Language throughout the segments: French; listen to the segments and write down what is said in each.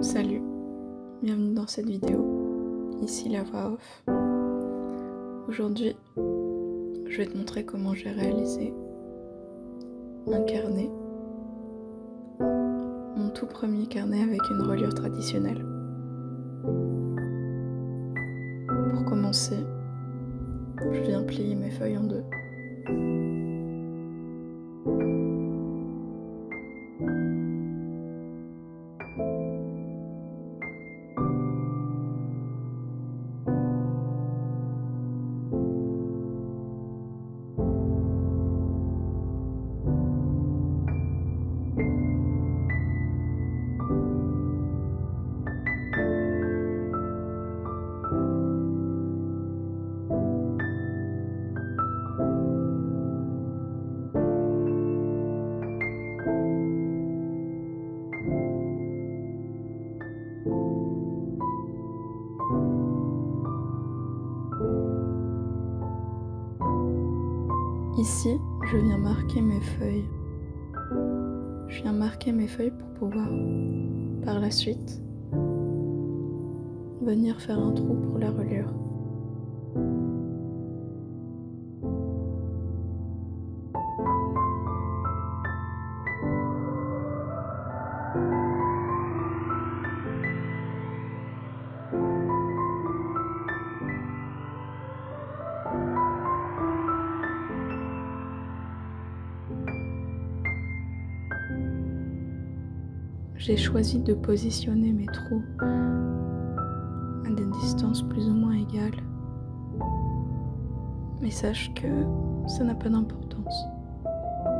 Salut, bienvenue dans cette vidéo, ici la voix off. Aujourd'hui, je vais te montrer comment j'ai réalisé un carnet, mon tout premier carnet avec une reliure traditionnelle. Pour commencer, je viens plier mes feuilles en deux. Ici, je viens marquer mes feuilles. Je viens marquer mes feuilles pour pouvoir, par la suite, venir faire un trou pour la reliure. J'ai choisi de positionner mes trous à des distances plus ou moins égales. Mais sache que ça n'a pas d'importance.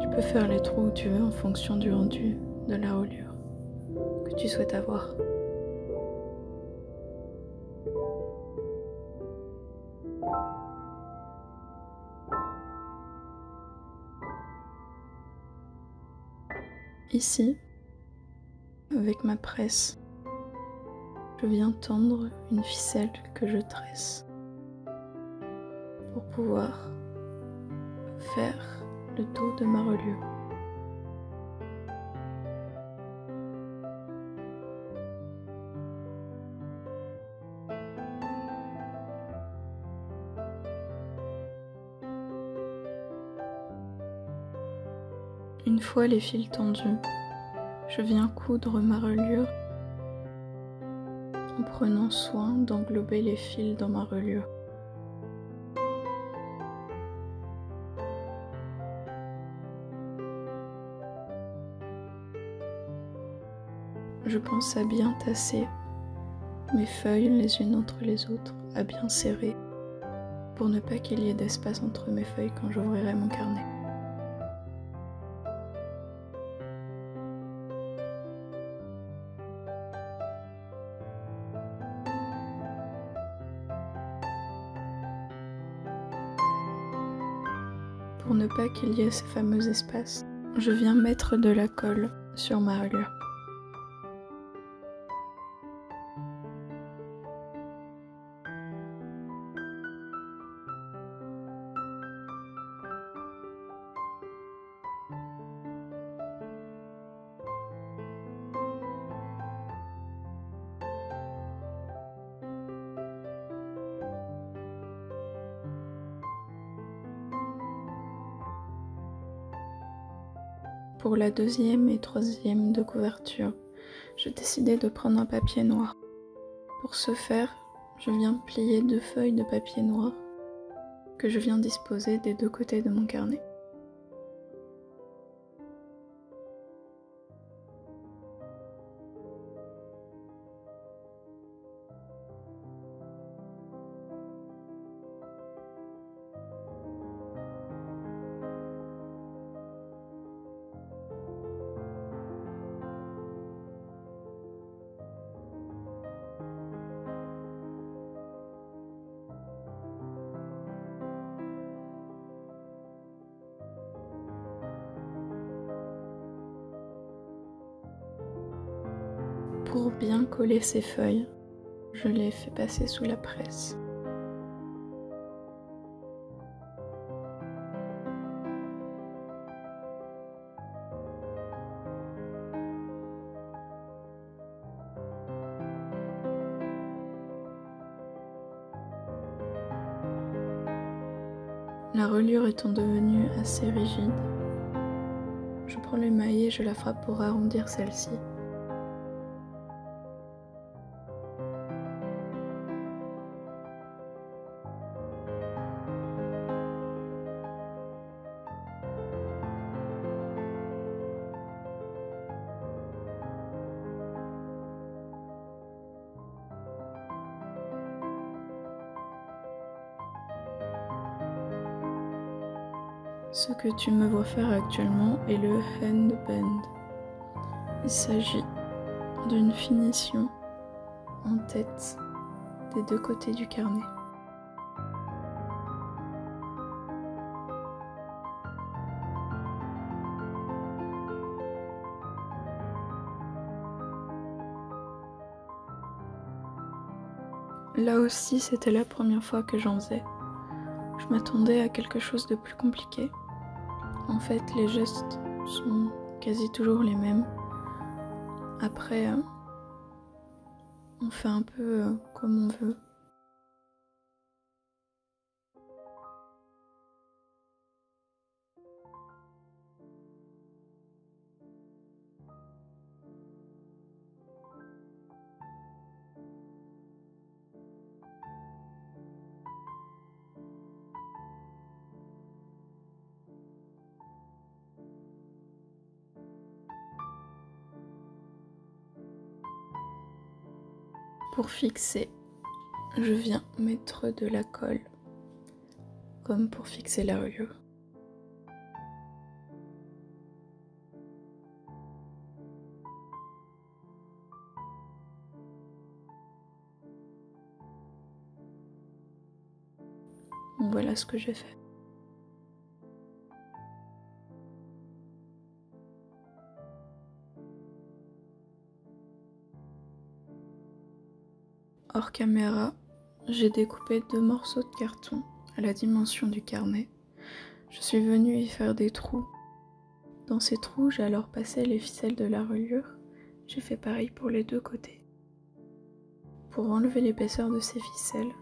Tu peux faire les trous où tu veux en fonction du rendu de la reliure que tu souhaites avoir. Ici, avec ma presse, je viens tendre une ficelle que je tresse pour pouvoir faire le dos de ma reliure. Une fois les fils tendus, je viens coudre ma reliure en prenant soin d'englober les fils dans ma reliure. Je pense à bien tasser mes feuilles les unes entre les autres, à bien serrer, pour ne pas qu'il y ait d'espace entre mes feuilles quand j'ouvrirai mon carnet. Pour ne pas qu'il y ait ces fameux espaces, je viens mettre de la colle sur ma reliure. Pour la deuxième et troisième de couverture, j'ai décidé de prendre un papier noir. Pour ce faire, je viens plier 2 feuilles de papier noir que je viens disposer des 2 côtés de mon carnet. Pour bien coller ces feuilles, je les fais passer sous la presse. La reliure étant devenue assez rigide, je prends l'émail et je la frappe pour arrondir celle-ci. Ce que tu me vois faire actuellement est le hand bend. Il s'agit d'une finition en tête des deux côtés du carnet. Là aussi, c'était la première fois que j'en faisais. Je m'attendais à quelque chose de plus compliqué. En fait, les gestes sont quasi toujours les mêmes. Après, on fait un peu comme on veut. Pour fixer, je viens mettre de la colle, comme pour fixer la reliure. Voilà ce que j'ai fait. Hors caméra, j'ai découpé 2 morceaux de carton à la dimension du carnet. Je suis venue y faire des trous. Dans ces trous, j'ai alors passé les ficelles de la reliure. J'ai fait pareil pour les deux côtés. Pour enlever l'épaisseur de ces ficelles,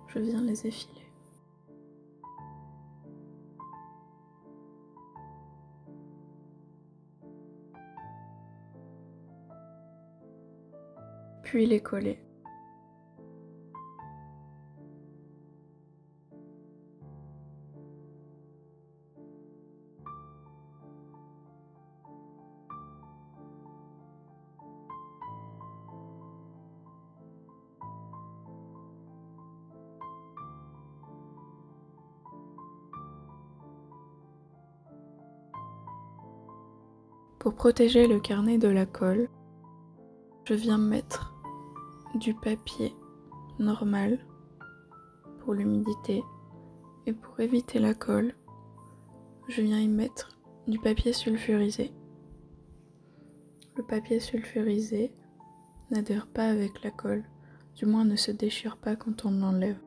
je viens les effiler. Puis les coller. Pour protéger le carnet de la colle, je viens mettre du papier normal pour l'humidité et pour éviter la colle, je viens y mettre du papier sulfurisé. Le papier sulfurisé n'adhère pas avec la colle, du moins ne se déchire pas quand on l'enlève.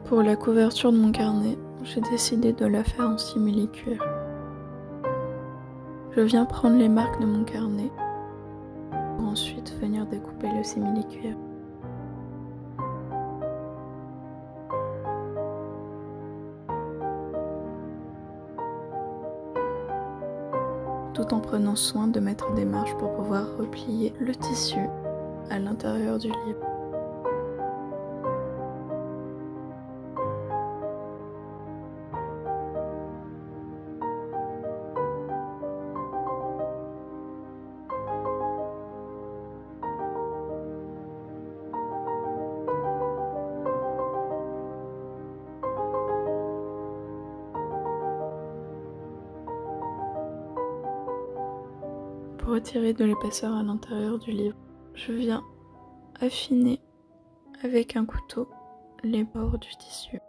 Pour la couverture de mon carnet, j'ai décidé de la faire en simili-cuir. Je viens prendre les marques de mon carnet pour ensuite venir découper le simili-cuir. Tout en prenant soin de mettre des marges pour pouvoir replier le tissu à l'intérieur du livre. Pour retirer de l'épaisseur à l'intérieur du livre, je viens affiner avec un couteau les bords du tissu.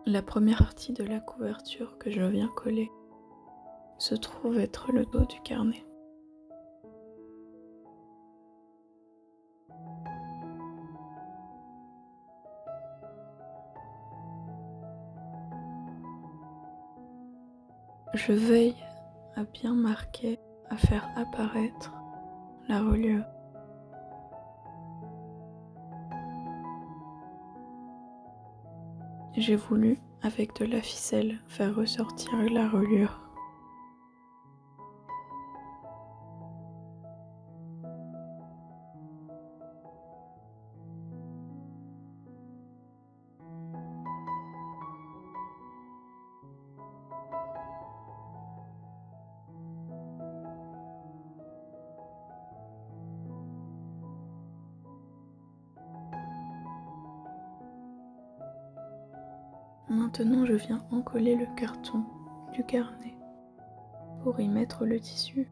La première partie de la couverture que je viens coller se trouve être le dos du carnet. Je veille à bien marquer, à faire apparaître la reliure. J'ai voulu, avec de la ficelle, faire ressortir la reliure. Maintenant, je viens encoller le carton du carnet pour y mettre le tissu.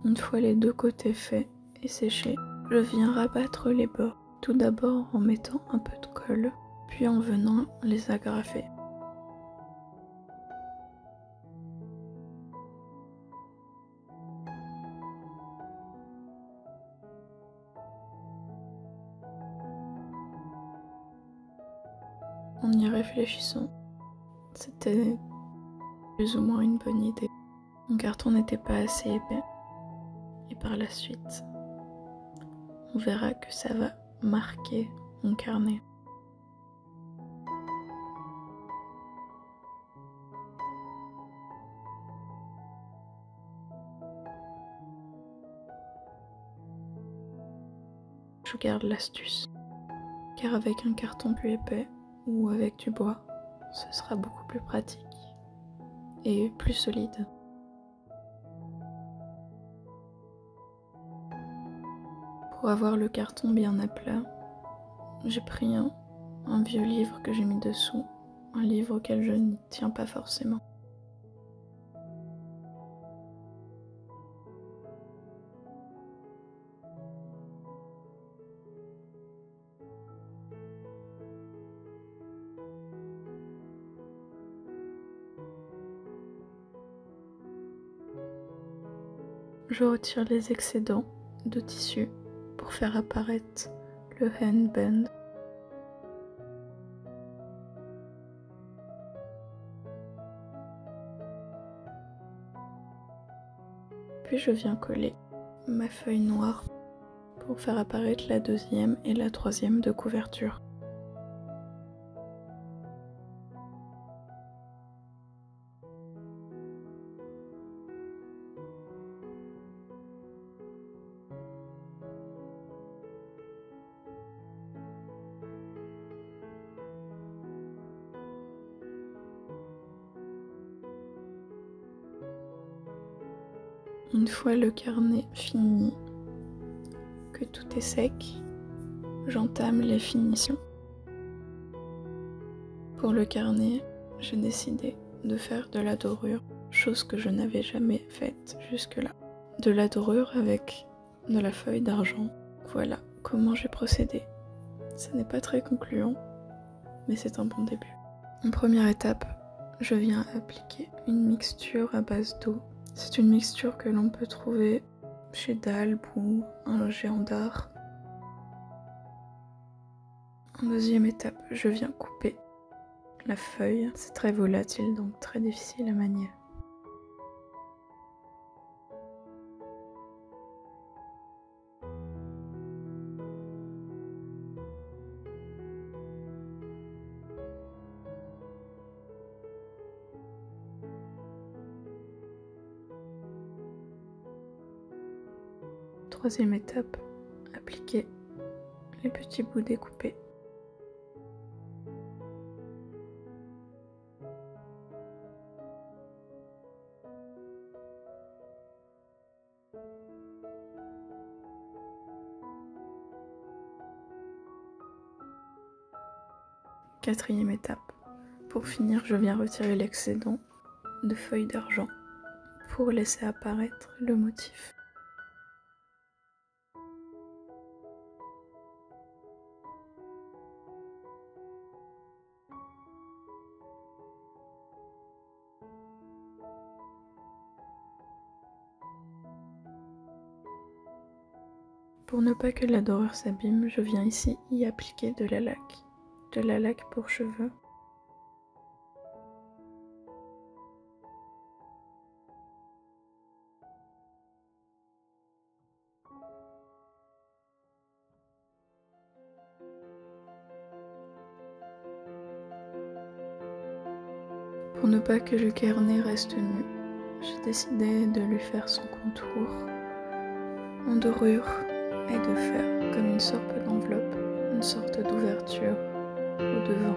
Une fois les deux côtés faits et séchés, je viens rabattre les bords, tout d'abord en mettant un peu de colle, puis en venant les agrafer. En y réfléchissant, c'était plus ou moins une bonne idée. Mon carton n'était pas assez épais. Et par la suite, on verra que ça va marquer mon carnet. Je garde l'astuce, car avec un carton plus épais ou avec du bois, ce sera beaucoup plus pratique et plus solide. Pour avoir le carton bien à plat, j'ai pris un vieux livre que j'ai mis dessous, un livre auquel je n'y tiens pas forcément. Je retire les excédents de tissu pour faire apparaître le handband. Puis je viens coller ma feuille noire pour faire apparaître la deuxième et la troisième de couverture. Une fois le carnet fini, que tout est sec, j'entame les finitions. Pour le carnet, j'ai décidé de faire de la dorure, chose que je n'avais jamais faite jusque-là. De la dorure avec de la feuille d'argent. Voilà comment j'ai procédé. Ce n'est pas très concluant, mais c'est un bon début. En première étape, je viens appliquer une mixture à base d'eau. C'est une mixture que l'on peut trouver chez Dalb ou un géant d'art. En deuxième étape, je viens couper la feuille. C'est très volatile, donc très difficile à manier. Troisième étape, appliquer les petits bouts découpés. Quatrième étape. Pour finir, je viens retirer l'excédent de feuilles d'argent pour laisser apparaître le motif. Pour ne pas que la dorure s'abîme, je viens ici y appliquer de la laque pour cheveux. Pour ne pas que le carnet reste nu, j'ai décidé de lui faire son contour en dorure et de faire comme une sorte d'enveloppe, une sorte d'ouverture au devant.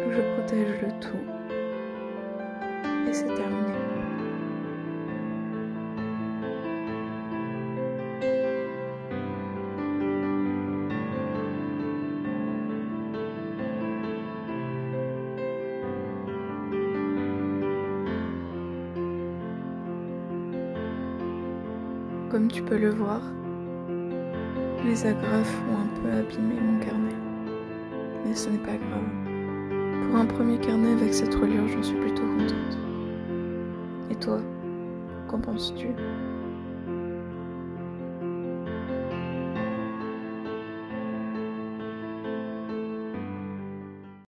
Je protège le tout et c'est terminé. Comme tu peux le voir, les agrafes ont un peu abîmé mon carnet, mais ce n'est pas grave. Pour un premier carnet avec cette reliure, j'en suis plutôt contente. Et toi, qu'en penses-tu ?